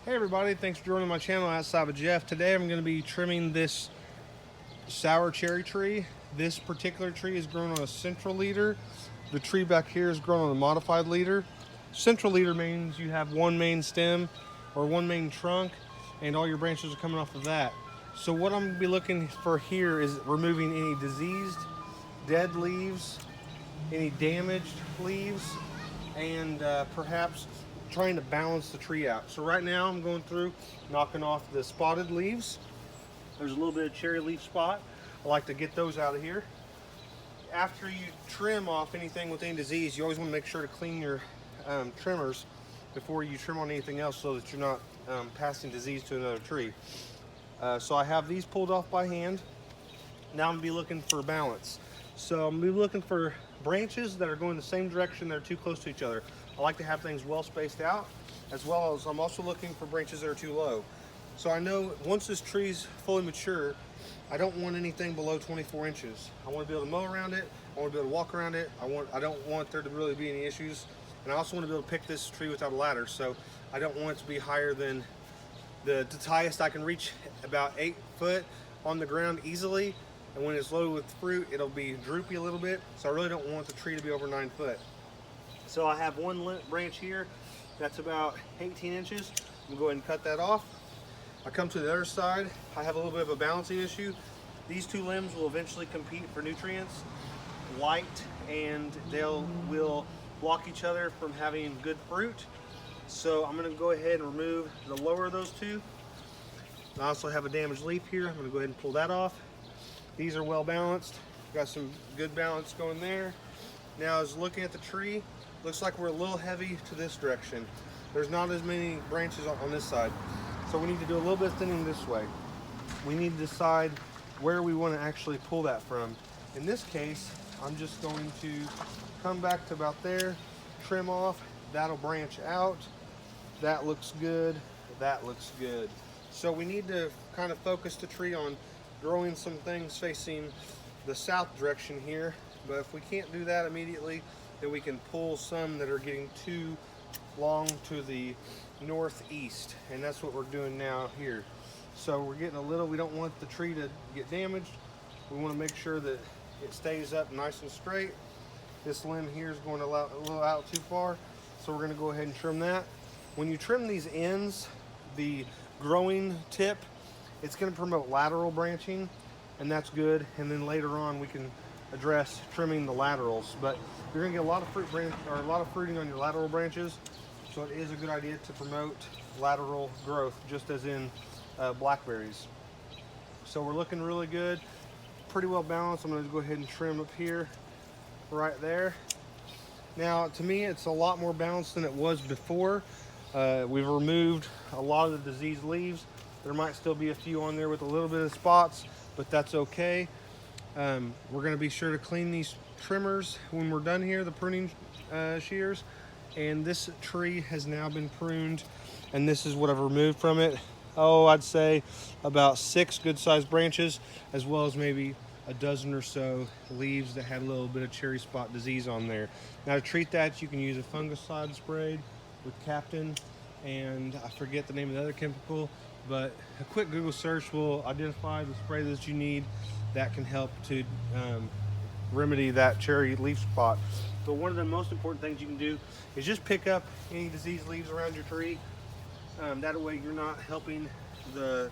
Hey everybody, thanks for joining my channel Outside with Jeff. Today I'm going to be trimming this sour cherry tree. This particular tree is grown on a central leader. The tree back here is grown on a modified leader. Central leader means you have one main stem or one main trunk and all your branches are coming off of that. So what I'm going to be looking for here is removing any diseased, dead leaves, any damaged leaves, and perhaps trying to balance the tree out. So right now I'm going through knocking off the spotted leaves. There's a little bit of cherry leaf spot. I like to get those out of here. After you trim off anything with any disease, you always want to make sure to clean your trimmers before you trim on anything else so that you're not passing disease to another tree. So I have these pulled off by hand. Now I'm going to be looking for balance. So I'm going to be looking for branches that are going the same direction that are too close to each other. I like to have things well spaced out, as well as I'm also looking for branches that are too low. So I know once this tree's fully mature, I don't want anything below 24 inches. I want to be able to mow around it. I want to be able to walk around it. I don't want there to really be any issues. And I also want to be able to pick this tree without a ladder. So I don't want it to be higher than the highest I can reach, about 8 foot on the ground easily. And when it's loaded with fruit, it'll be droopy a little bit. So I really don't want the tree to be over 9 foot. So I have one branch here that's about 18 inches. I'm gonna go ahead and cut that off. I come to the other side. I have a little bit of a balancing issue. These two limbs will eventually compete for nutrients, light, and will block each other from having good fruit. So I'm gonna go ahead and remove the lower of those two. I also have a damaged leaf here. I'm gonna go ahead and pull that off. These are well balanced. Got some good balance going there. Now, as looking at the tree, looks like we're a little heavy to this direction. There's not as many branches on this side. So we need to do a little bit of thinning this way. We need to decide where we want to actually pull that from. In this case, I'm just going to come back to about there, trim off, that'll branch out. That looks good, that looks good. So we need to kind of focus the tree on growing some things facing the south direction here. But if we can't do that immediately, then we can pull some that are getting too long to the northeast, and that's what we're doing now here. So we're getting we don't want the tree to get damaged. We want to make sure that it stays up nice and straight. This limb here is going a little out too far, so we're going to go ahead and trim that. When you trim these ends, the growing tip, it's going to promote lateral branching, and that's good. And then later on we can address trimming the laterals, but you're going to get a lot of fruiting on your lateral branches, so it is a good idea to promote lateral growth, just as in blackberries. So we're looking really good, pretty well balanced. I'm going to go ahead and trim up here, right there. Now, to me, it's a lot more balanced than it was before. We've removed a lot of the diseased leaves. There might still be a few on there with a little bit of spots, but that's okay. We're going to be sure to clean these trimmers when we're done here, the pruning shears. And this tree has now been pruned, and this is what I've removed from it. Oh, I'd say about 6 good-sized branches, as well as maybe a dozen or so leaves that had a little bit of cherry spot disease on there. Now, to treat that, you can use a fungicide sprayed with Captain, and I forget the name of the other chemical, but a quick Google search will identify the spray that you need that can help to remedy that cherry leaf spot. So one of the most important things you can do is just pick up any diseased leaves around your tree. That way you're not helping the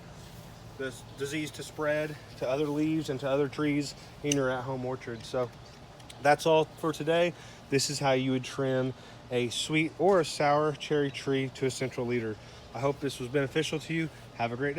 disease to spread to other leaves and to other trees in your at-home orchard. So that's all for today. This is how you would trim a sweet or a sour cherry tree to a central leader. I hope this was beneficial to you. Have a great day.